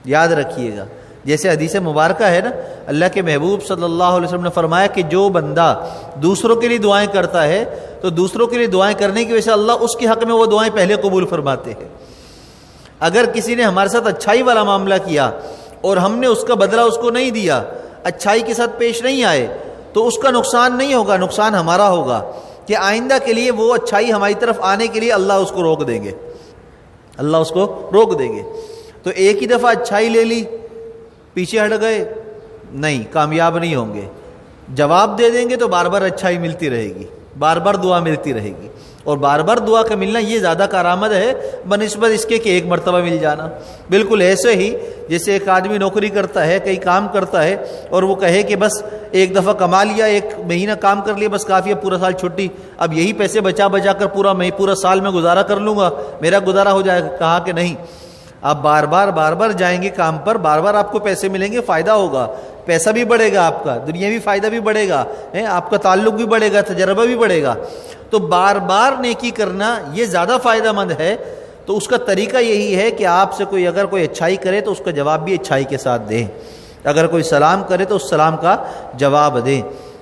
یاد رکھیے گا۔ جیسے حدیث مبارکہ ہے نا، اللہ کے محبوب صلی اللہ علیہ وسلم نے فرمایا کہ جو بندہ دوسروں کے لیے دعائیں کرتا ہے تو دوسروں کے لیے دعائیں کرنے کی وجہ سے اللہ اس کے حق میں وہ دعائیں پہلے قبول فرماتے ہیں۔ اگر کسی نے ہمارے ساتھ اچھائی والا معاملہ کیا اور ہم نے اس کا بدلہ اس کو نہیں دیا، اچھائی کے ساتھ پیش نہیں آئے، تو اس کا نقصان نہیں ہوگا، نقصان ہمارا ہوگا کہ آئندہ کے لیے وہ اچھائی ہماری طرف آنے کے لیے اللہ اس کو روک دیں گے، اللہ اس کو روک دیں گے۔ تو ایک ہی دفعہ اچھائی لے لی، پیچھے ہٹ گئے، نہیں، کامیاب نہیں ہوں گے۔ جواب دے دیں گے تو بار بار اچھائی ملتی رہے گی، بار بار دعا ملتی رہے گی، اور بار بار دعا کا ملنا یہ زیادہ کارآمد ہے بنسبت اس کے کہ ایک مرتبہ مل جانا۔ بالکل ایسے ہی جیسے ایک آدمی نوکری کرتا ہے، کئی کام کرتا ہے، اور وہ کہے کہ بس ایک دفعہ کما لیا، ایک مہینہ کام کر لیا، بس کافی ہے، پورا سال چھٹی، اب یہی پیسے بچا بچا کر پورا سال میں گزارا کر لوں گا، میرا گزارا ہو جائے گا۔ کہا کہ نہیں، آپ بار بار جائیں گے کام پر، بار بار آپ کو پیسے ملیں گے، فائدہ ہوگا، پیسہ بھی بڑھے گا، آپ کا دنیاوی فائدہ بھی بڑھے گا، آپ کا تعلق بھی بڑھے گا، تجربہ بھی بڑھے گا۔ تو بار بار نیکی کرنا یہ زیادہ فائدہ مند ہے۔ تو اس کا طریقہ یہی ہے کہ آپ سے اگر کوئی اچھائی کرے تو اس کا جواب بھی اچھائی کے ساتھ دیں، اگر کوئی سلام کرے تو اس سلام کا جواب دیں،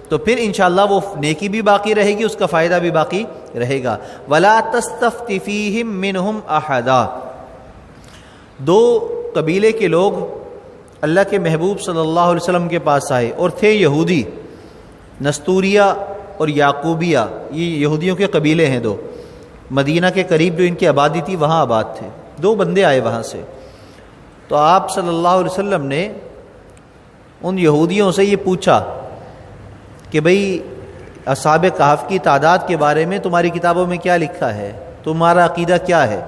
تو پھر انشاءاللہ وہ نیکی بھی باقی رہے گی، اس کا فائدہ بھی باقی رہے گا۔ وَلَا تَسْتَفْتِ فِيهِم مِّنْهُمْ أَحَدًا۔ دو قبیلے کے لوگ اللہ کے محبوب صلی اللہ علیہ وسلم کے پاس آئے اور تھے یہودی، نستوریہ اور یعقوبیہ، یہ یہودیوں کے قبیلے ہیں دو، مدینہ کے قریب جو ان کی آبادی تھی وہاں آباد تھے۔ دو بندے آئے وہاں سے، تو آپ صلی اللہ علیہ وسلم نے ان یہودیوں سے یہ پوچھا کہ بھئی اصحاب کہف کی تعداد کے بارے میں تمہاری کتابوں میں کیا لکھا ہے، تمہارا عقیدہ کیا ہے؟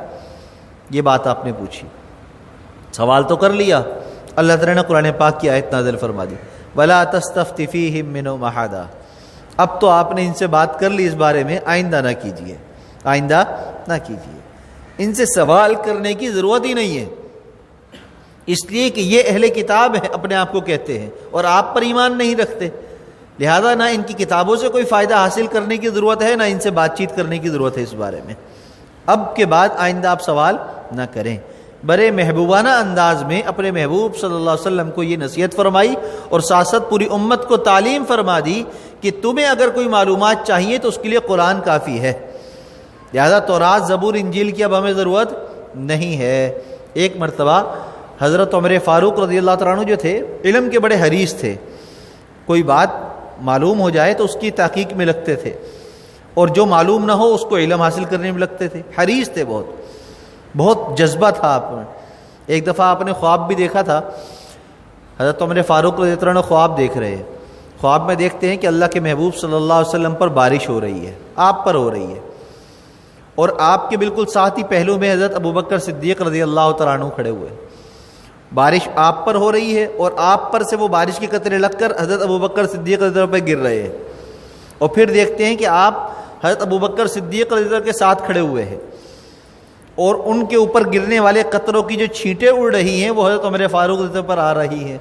یہ بات آپ نے پوچھی، سوال تو کر لیا۔ اللہ تعالیٰ نے قرآن پاک کی آیت نازل فرما دی، وَلَا تَسْتَفْتِ فِيهِم مِّنْهُمْ أَحَدًا۔ اب تو آپ نے ان سے بات کر لی اس بارے میں، آئندہ نہ کیجیے، آئندہ نہ کیجیے، ان سے سوال کرنے کی ضرورت ہی نہیں ہے، اس لیے کہ یہ اہل کتاب ہیں، اپنے آپ کو کہتے ہیں، اور آپ پر ایمان نہیں رکھتے، لہذا نہ ان کی کتابوں سے کوئی فائدہ حاصل کرنے کی ضرورت ہے، نہ ان سے بات چیت کرنے کی ضرورت ہے اس بارے میں۔ اب کے بعد آئندہ آپ سوال نہ کریں۔ بڑے محبوبانہ انداز میں اپنے محبوب صلی اللہ علیہ وسلم کو یہ نصیحت فرمائی، اور ساتھ ساتھ پوری امت کو تعلیم فرما دی کہ تمہیں اگر کوئی معلومات چاہیے تو اس کے لیے قرآن کافی ہے، لہذا تورات، زبور، انجیل کی اب ہمیں ضرورت نہیں ہے۔ ایک مرتبہ حضرت عمر فاروق رضی اللہ تعالیٰ عنہ جو تھے، علم کے بڑے حریص تھے، کوئی بات معلوم ہو جائے تو اس کی تحقیق میں لگتے تھے، اور جو معلوم نہ ہو اس کو علم حاصل کرنے میں لگتے تھے، حریص تھے، بہت جذبہ تھا آپ میں۔ ایک دفعہ آپ نے خواب بھی دیکھا تھا، حضرت عمر فاروق رضی اللہ عنہ خواب دیکھ رہے ہیں، خواب میں دیکھتے ہیں کہ اللہ کے محبوب صلی اللہ علیہ وسلم پر بارش ہو رہی ہے، آپ پر ہو رہی ہے، اور آپ کے بالکل ساتھ ہی پہلو میں حضرت ابوبکر صدیق رضی اللہ تعالیٰ عنہ کھڑے ہوئے، بارش آپ پر ہو رہی ہے اور آپ پر سے وہ بارش کے قطرے لگ کر حضرت ابوبکر صدیق رضی اللہ عنہ پہ گر رہے ہیں، اور پھر دیکھتے ہیں کہ آپ حضرت ابوبکر صدیق رضی اللہ عنہ کے ساتھ کھڑے ہوئے ہیں، اور ان کے اوپر گرنے والے قطروں کی جو چھینٹیں اڑ رہی ہیں وہ حضرت عمر فاروق رضی اللہ عنہ پر آ رہی ہیں۔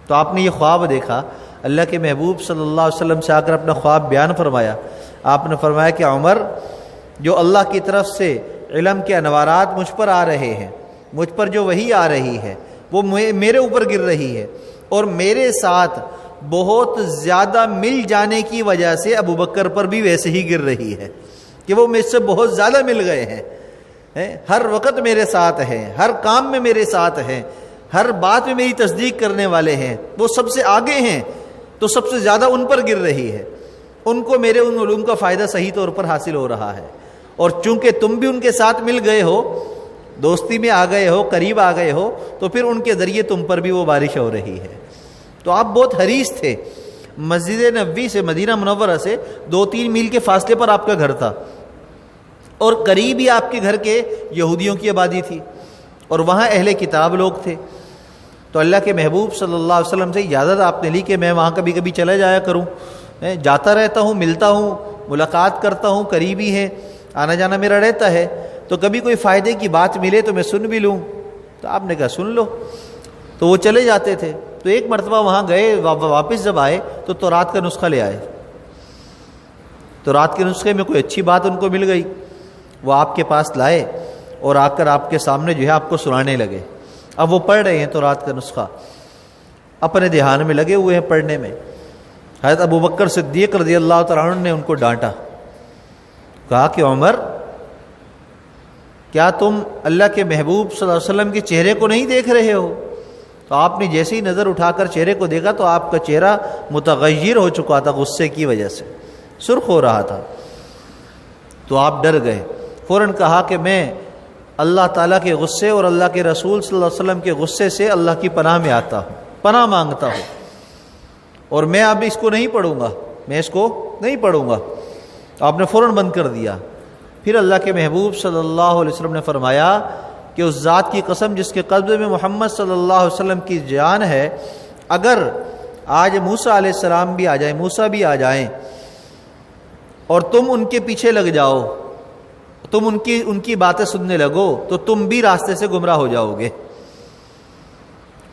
تو آپ نے یہ خواب دیکھا، اللہ کے محبوب صلی اللہ علیہ وسلم سے آ کر اپنا خواب بیان فرمایا۔ آپ نے فرمایا کہ عمر، جو اللہ کی طرف سے علم کے انوارات مجھ پر آ رہے ہیں، مجھ پر جو وحی آ رہی ہے وہ میرے اوپر گر رہی ہے، اور میرے ساتھ بہت زیادہ مل جانے کی وجہ سے ابوبکر پر بھی ویسے ہی گر رہی ہے کہ وہ مجھ سے بہت زیادہ مل گئے ہیں، ہر وقت میرے ساتھ ہیں، ہر کام میں میرے ساتھ ہیں، ہر بات میں میری تصدیق کرنے والے ہیں، وہ سب سے آگے ہیں تو سب سے زیادہ ان پر گر رہی ہے، ان کو میرے ان علوم کا فائدہ صحیح طور پر حاصل ہو رہا ہے، اور چونکہ تم بھی ان کے ساتھ مل گئے ہو، دوستی میں آ گئے ہو، قریب آ گئے ہو، تو پھر ان کے ذریعے تم پر بھی وہ بارش ہو رہی ہے۔ تو آپ بہت حریص تھے، مسجد نبوی سے، مدینہ منورہ سے 2-3 میل کے فاصلے پر آپ کا گھر تھا، اور قریب ہی آپ کے گھر کے یہودیوں کی آبادی تھی، اور وہاں اہل کتاب لوگ تھے۔ تو اللہ کے محبوب صلی اللہ علیہ وسلم سے اجازت آپ نے لی کہ میں وہاں کبھی کبھی چلا جایا کروں، میں جاتا رہتا ہوں، ملتا ہوں، ملاقات کرتا ہوں، قریبی ہے، آنا جانا میرا رہتا ہے، تو کبھی کوئی فائدے کی بات ملے تو میں سن بھی لوں۔ تو آپ نے کہا سن لو، تو وہ چلے جاتے تھے۔ تو ایک مرتبہ وہاں گئے، واپس جب آئے تو تورات کا نسخہ لے آئے۔ تورات کے نسخے میں کوئی اچھی بات ان کو مل گئی، وہ آپ کے پاس لائے اور آ کر آپ کے سامنے جو ہے آپ کو سنانے لگے۔ اب وہ پڑھ رہے ہیں تورات کا نسخہ، اپنے دھیان میں لگے ہوئے ہیں پڑھنے میں۔ حضرت ابوبکر صدیق رضی اللہ تعالیٰ عنہ نے ان کو ڈانٹا، کہا کہ عمر، کیا تم اللہ کے محبوب صلی اللہ علیہ وسلم کے چہرے کو نہیں دیکھ رہے ہو؟ تو آپ نے جیسے ہی نظر اٹھا کر چہرے کو دیکھا تو آپ کا چہرہ متغیر ہو چکا تھا، غصے کی وجہ سے سرخ ہو رہا تھا۔ تو آپ ڈر گئے، فوراً کہا کہ میں اللہ تعالیٰ کے غصے اور اللہ کے رسول صلی اللہ علیہ وسلم کے غصے سے اللہ کی پناہ میں آتا ہوں، پناہ مانگتا ہوں، اور میں اب اس کو نہیں پڑھوں گا، میں اس کو نہیں پڑھوں گا۔ آپ نے فوراً بند کر دیا۔ پھر اللہ کے محبوب صلی اللہ علیہ وسلم نے فرمایا کہ اس ذات کی قسم جس کے قبضے میں محمد صلی اللہ علیہ وسلم کی جان ہے، اگر آج موسیٰ علیہ السلام بھی آ جائیں، موسیٰ بھی آ جائیں، اور تم ان کے پیچھے لگ جاؤ، تم ان کی باتیں سننے لگو، تو تم بھی راستے سے گمراہ ہو جاؤ گے،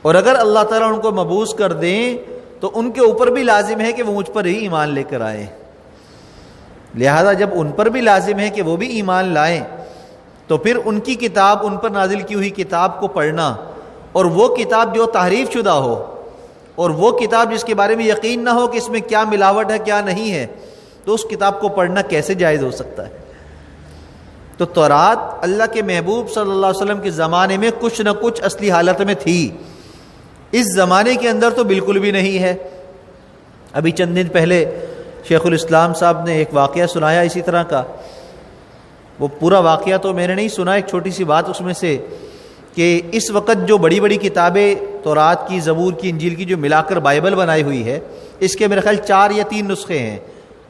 اور اگر اللہ تعالیٰ ان کو مبعوث کر دیں تو ان کے اوپر بھی لازم ہے کہ وہ مجھ پر ہی ایمان لے کر آئیں۔ لہذا جب ان پر بھی لازم ہے کہ وہ بھی ایمان لائیں، تو پھر ان کی کتاب، ان پر نازل کی ہوئی کتاب کو پڑھنا، اور وہ کتاب جو تحریف شدہ ہو، اور وہ کتاب جس کے بارے میں یقین نہ ہو کہ اس میں کیا ملاوٹ ہے کیا نہیں ہے، تو اس کتاب کو پڑھنا کیسے جائز ہو سکتا ہے؟ تو تورات اللہ کے محبوب صلی اللہ علیہ وسلم کے زمانے میں کچھ نہ کچھ اصلی حالت میں تھی، اس زمانے کے اندر تو بالکل بھی نہیں ہے۔ ابھی چند دن پہلے شیخ الاسلام صاحب نے ایک واقعہ سنایا اسی طرح کا، وہ پورا واقعہ تو میں نے نہیں سنا، ایک چھوٹی سی بات اس میں سے، کہ اس وقت جو بڑی بڑی کتابیں تورات کی، زبور کی، انجیل کی جو ملا کر بائبل بنائی ہوئی ہے، اس کے میرے خیال 4 یا 3 نسخے ہیں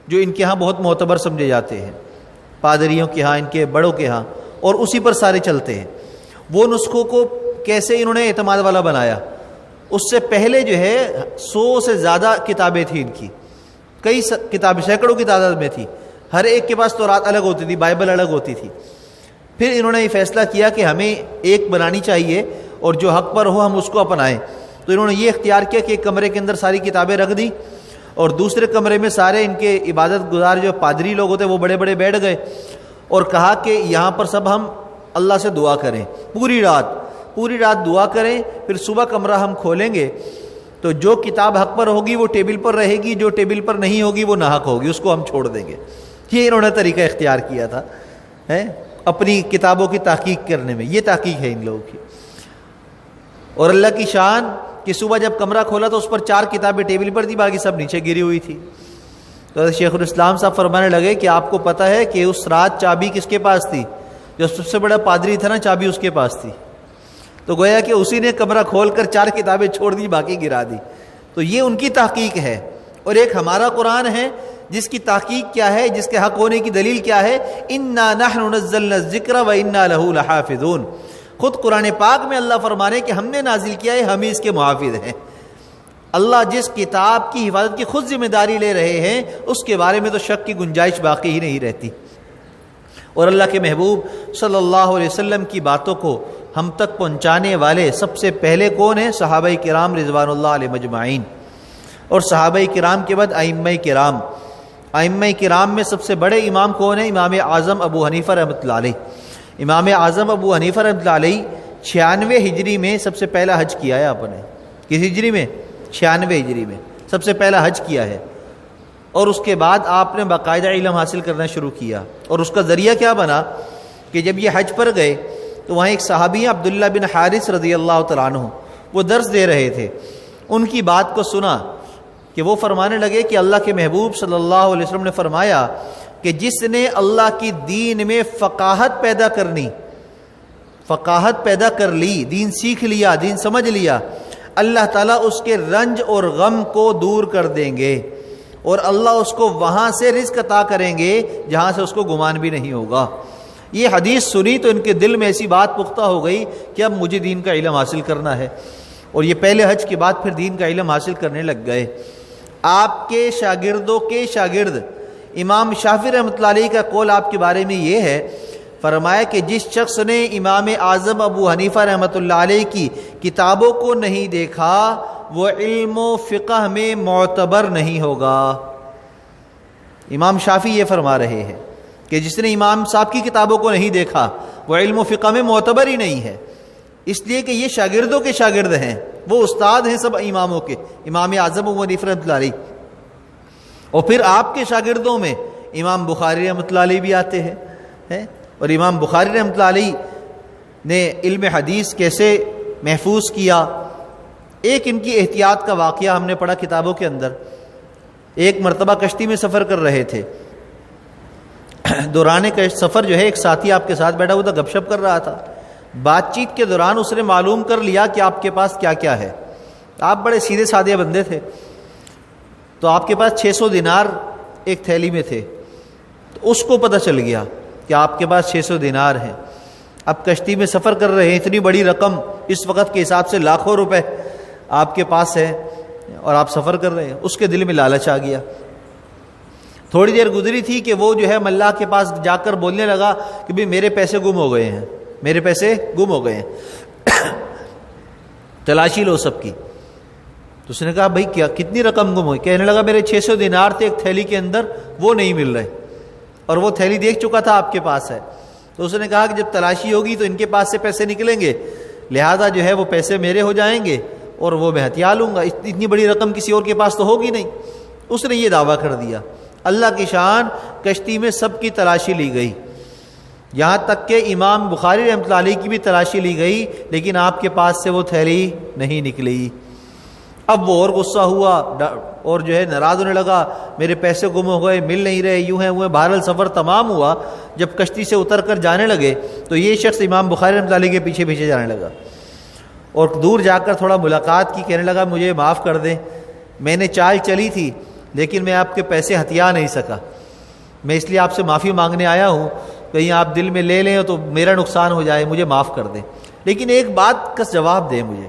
جو ان کے ہاں بہت معتبر سمجھے جاتے ہیں، پادریوں کے ہاں، ان کے بڑوں کے ہاں، اور اسی پر سارے چلتے ہیں۔ وہ نسخوں کو کیسے انہوں نے اعتماد والا بنایا؟ اس سے پہلے جو ہے 100 سے زیادہ کتابیں تھیں ان کی، کئی کتابیں سینکڑوں کی تعداد میں تھی، ہر ایک کے پاس تورات الگ ہوتی تھی، بائبل الگ ہوتی تھی۔ پھر انہوں نے یہ فیصلہ کیا کہ ہمیں ایک بنانی چاہیے اور جو حق پر ہو ہم اس کو اپنائیں۔ تو انہوں نے یہ اختیار کیا کہ ایک کمرے کے اندر ساری کتابیں رکھ دیں، اور دوسرے کمرے میں سارے ان کے عبادت گزار جو پادری لوگ ہوتے وہ بڑے بڑے بیٹھ گئے، اور کہا کہ یہاں پر سب ہم اللہ سے دعا کریں، پوری رات دعا کریں، پھر صبح کمرہ ہم کھولیں گے تو جو کتاب حق پر ہوگی وہ ٹیبل پر رہے گی، جو ٹیبل پر نہیں ہوگی وہ ناحق ہوگی، اس کو ہم چھوڑ دیں گے۔ یہ انہوں نے طریقہ اختیار کیا تھا اپنی کتابوں کی تحقیق کرنے میں، یہ تحقیق ہے ان لوگوں کی۔ اور اللہ کی شان کہ صبح جب کمرہ کھولا تو اس پر 4 کتابیں ٹیبل پر تھی، باقی سب نیچے گری ہوئی تھی۔ تو شیخ الاسلام صاحب فرمانے لگے کہ آپ کو پتہ ہے کہ اس رات چابی کس کے پاس تھی؟ جو سب سے بڑا پادری تھا نا، چابی اس کے پاس تھی۔ تو گویا کہ اسی نے کمرہ کھول کر 4 کتابیں چھوڑ دی، باقی گرا دی۔ تو یہ ان کی تحقیق ہے، اور ایک ہمارا قرآن ہے جس کی تحقیق کیا ہے، جس کے حق ہونے کی دلیل کیا ہے؟ انا نحن نزلنا الذکر وانا لہ لحافظون۔ خود قرآن پاک میں اللہ فرمانے کہ ہم نے نازل کیا ہے، ہم اس کے محافظ ہیں۔ اللہ جس کتاب کی حفاظت کی خود ذمہ داری لے رہے ہیں، اس کے بارے میں تو شک کی گنجائش باقی ہی نہیں رہتی۔ اور اللہ کے محبوب صلی اللہ علیہ وسلم کی باتوں کو ہم تک پہنچانے والے سب سے پہلے کون ہیں؟ صحابہ کرام رضوان اللہ علیہ مجمعین، اور صحابہ کرام کے بعد ائمہ کرام۔ ائمہ کرام میں سب سے بڑے امام کون ہیں؟ امام اعظم ابو حنیفہ رحمۃ اللہ علیہ۔ امام اعظم ابو حنیفہ رحمۃ اللہ علیہ 96 ہجری میں سب سے پہلا حج کیا ہے آپ نے۔ کس ہجری میں؟ 96 ہجری میں سب سے پہلا حج کیا ہے، اور اس کے بعد آپ نے باقاعدہ علم حاصل کرنا شروع کیا۔ اور اس کا ذریعہ کیا بنا کہ جب یہ حج پر گئے تو وہاں ایک صحابی عبداللہ بن حارث رضی اللہ تعالیٰ عنہ، وہ درس دے رہے تھے، ان کی بات کو سنا کہ وہ فرمانے لگے کہ اللہ کے محبوب صلی اللہ علیہ وسلم نے فرمایا کہ جس نے اللہ کی دین میں فقاہت پیدا کر لی، دین سیکھ لیا، دین سمجھ لیا، اللہ تعالیٰ اس کے رنج اور غم کو دور کر دیں گے، اور اللہ اس کو وہاں سے رزق عطا کریں گے جہاں سے اس کو گمان بھی نہیں ہوگا۔ یہ حدیث سنی تو ان کے دل میں ایسی بات پختہ ہو گئی کہ اب مجھے دین کا علم حاصل کرنا ہے، اور یہ پہلے حج کے بعد پھر دین کا علم حاصل کرنے لگ گئے۔ آپ کے شاگردوں کے شاگرد امام شافعی رحمۃ اللہ علیہ کا قول آپ کے بارے میں یہ ہے، فرمایا کہ جس شخص نے امام اعظم ابو حنیفہ رحمۃ اللہ علیہ کی کتابوں کو نہیں دیکھا وہ علم و فقہ میں معتبر نہیں ہوگا۔ امام شافعی یہ فرما رہے ہیں کہ جس نے امام صاحب کی کتابوں کو نہیں دیکھا وہ علم و فقہ میں معتبر ہی نہیں ہے، اس لیے کہ یہ شاگردوں کے شاگرد ہیں، وہ استاد ہیں سب اماموں کے، امام اعظم ابو حنیفہ رحمۃ اللہ علیہ، اور پھر آپ کے شاگردوں میں امام بخاری رحمۃ اللہ علیہ بھی آتے ہیں، اور امام بخاری رحمۃ اللہ علیہ نے علم حدیث کیسے محفوظ کیا۔ ایک ان کی احتیاط کا واقعہ ہم نے پڑھا کتابوں کے اندر۔ ایک مرتبہ کشتی میں سفر کر رہے تھے، دوران سفر جو ہے ایک ساتھی آپ کے ساتھ بیٹھا ہوا تھا، گپ شپ کر رہا تھا۔ بات چیت کے دوران اس نے معلوم کر لیا کہ آپ کے پاس کیا کیا ہے۔ آپ بڑے سیدھے سادے بندے تھے، تو آپ کے پاس 600 دینار ایک تھیلی میں تھے، تو اس کو پتہ چل گیا کہ آپ کے پاس 600 دینار ہیں۔ اب کشتی میں سفر کر رہے ہیں، اتنی بڑی رقم اس وقت کے حساب سے لاکھوں روپے آپ کے پاس ہے اور آپ سفر کر رہے ہیں، اس کے دل میں لالچ آ گیا۔ تھوڑی دیر گزری تھی کہ وہ جو ہے ملاح کے پاس جا کر بولنے لگا کہ بھئی میرے پیسے گم ہو گئے ہیں، میرے پیسے گم ہو گئے ہیں، تلاشی لو سب کی۔ تو اس نے کہا بھئی کیا کتنی رقم گم ہوئی؟ کہنے لگا میرے 600 دینار تھے ایک تھیلی کے اندر، وہ نہیں مل رہے، اور وہ تھیلی دیکھ چکا تھا آپ کے پاس ہے۔ تو اس نے کہا کہ جب تلاشی ہوگی تو ان کے پاس سے پیسے نکلیں گے، لہذا جو ہے وہ پیسے میرے ہو جائیں گے اور وہ میں ہتھیار لوں گا، اتنی بڑی رقم کسی اور کے پاس تو ہوگی نہیں۔ اس نے یہ دعویٰ کر دیا۔ اللہ کی شان، کشتی میں سب کی تلاشی لی گئی، یہاں تک کہ امام بخاری رحمۃ اللہ علیہ کی بھی تلاشی لی گئی، لیکن آپ کے پاس سے وہ تھیلی نہیں نکلی۔ اب وہ اور غصہ ہوا اور جو ہے ناراض ہونے لگا، میرے پیسے گم ہو گئے، مل نہیں رہے، یوں ہیں وہ ہیں۔ بہرحال سفر تمام ہوا، جب کشتی سے اتر کر جانے لگے تو یہ شخص امام بخاری رحمۃ اللہ علیہ کے پیچھے پیچھے جانے لگا، اور دور جا کر تھوڑا ملاقات کی، کہنے لگا مجھے معاف کر دیں، میں نے چال چلی تھی لیکن میں آپ کے پیسے ہتھیا نہیں سکا، میں اس لیے آپ سے معافی مانگنے آیا ہوں، کہیں آپ دل میں لے لیں تو میرا نقصان ہو جائے، مجھے معاف کر دیں۔ لیکن ایک بات کا جواب دیں مجھے،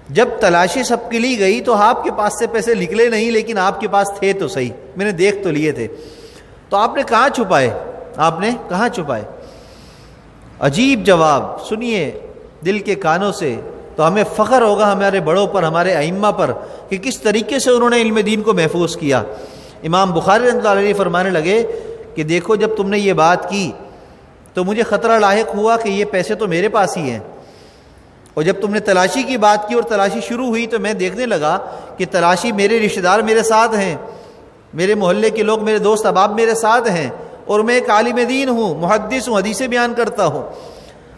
جب تلاشی سب کی لی گئی تو آپ کے پاس سے پیسے نکلے نہیں، لیکن آپ کے پاس تھے تو صحیح، میں نے دیکھ تو لیے تھے، تو آپ نے کہاں چھپائے؟ آپ نے کہاں چھپائے؟ عجیب جواب سنیے دل کے کانوں سے، تو ہمیں فخر ہوگا ہمارے بڑوں پر، ہمارے ائمہ پر، کہ کس طریقے سے انہوں نے علم دین کو محفوظ کیا۔ امام بخاری رحمۃ اللہ علیہ فرمانے لگے کہ دیکھو جب تم نے یہ بات کی تو مجھے خطرہ لاحق ہوا کہ یہ پیسے تو میرے پاس ہی ہیں، اور جب تم نے تلاشی کی بات کی اور تلاشی شروع ہوئی تو میں دیکھنے لگا کہ تلاشی میرے رشتہ دار میرے ساتھ ہیں، میرے محلے کے لوگ، میرے دوست احباب میرے ساتھ ہیں، اور میں ایک عالم دین ہوں، محدث ہوں، حدیثیں بیان کرتا ہوں۔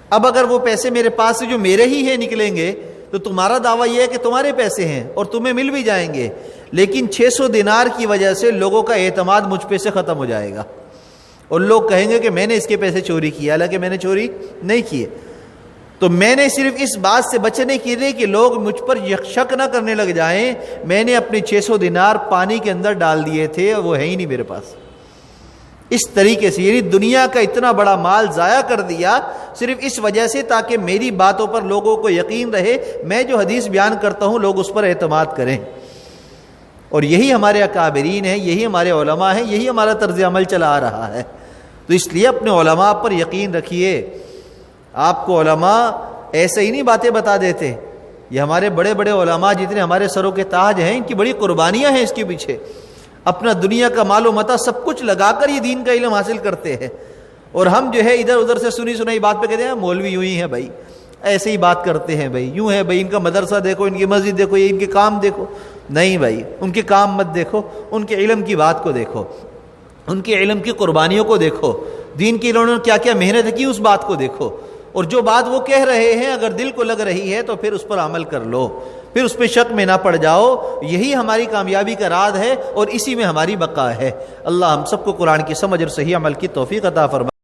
اب اگر وہ پیسے میرے پاس سے جو میرے ہی ہیں نکلیں گے تو تمہارا دعویٰ یہ ہے کہ تمہارے پیسے ہیں اور تمہیں مل بھی جائیں گے، لیکن 600 دینار کی وجہ سے لوگوں کا اعتماد مجھ پہ سے ختم ہو جائے گا، اور لوگ کہیں گے کہ میں نے اس کے پیسے چوری کیا، حالانکہ میں نے چوری نہیں کیے۔ تو میں نے صرف اس بات سے بچنے کے لیے کہ لوگ مجھ پر شک نہ کرنے لگ جائیں، میں نے اپنے 600 دینار پانی کے اندر ڈال دیے تھے، وہ ہے ہی نہیں میرے پاس۔ اس طریقے سے یعنی دنیا کا اتنا بڑا مال ضائع کر دیا صرف اس وجہ سے تاکہ میری باتوں پر لوگوں کو یقین رہے، میں جو حدیث بیان کرتا ہوں لوگ اس پر اعتماد کریں۔ اور یہی ہمارے اکابرین ہیں، یہی ہمارے علماء ہیں، یہی ہمارا طرز عمل چلا آ رہا ہے۔ تو اس لیے اپنے علماء پر یقین رکھیے۔ آپ کو علماء ایسے ہی نہیں باتیں بتا دیتے، یہ ہمارے بڑے بڑے علماء جتنے ہمارے سروں کے تاج ہیں، ان کی بڑی قربانیاں ہیں اس کے پیچھے، اپنا دنیا کا مال و متاع سب کچھ لگا کر یہ دین کا علم حاصل کرتے ہیں، اور ہم جو ہے ادھر ادھر سے سنی سنائی بات پہ کہتے ہیں مولوی یوں ہی ہے بھائی، ایسے ہی بات کرتے ہیں بھائی، یوں ہے بھائی، ان کا مدرسہ دیکھو، ان کی مسجد دیکھو، یہ ان کے کام دیکھو۔ نہیں بھائی، ان کے کام مت دیکھو، ان کے علم کی بات کو دیکھو، ان کے علم کی قربانیوں کو دیکھو، دین کی انہوں نے کیا کیا محنت کی اس بات کو دیکھو، اور جو بات وہ کہہ رہے ہیں اگر دل کو لگ رہی ہے تو پھر اس پر عمل کر لو، پھر اس پہ شک میں نہ پڑ جاؤ. یہی ہماری کامیابی کا راز ہے اور اسی میں ہماری بقا ہے. اللہ ہم سب کو قرآن کی سمجھ اور صحیح عمل کی توفیق عطا فرمائے.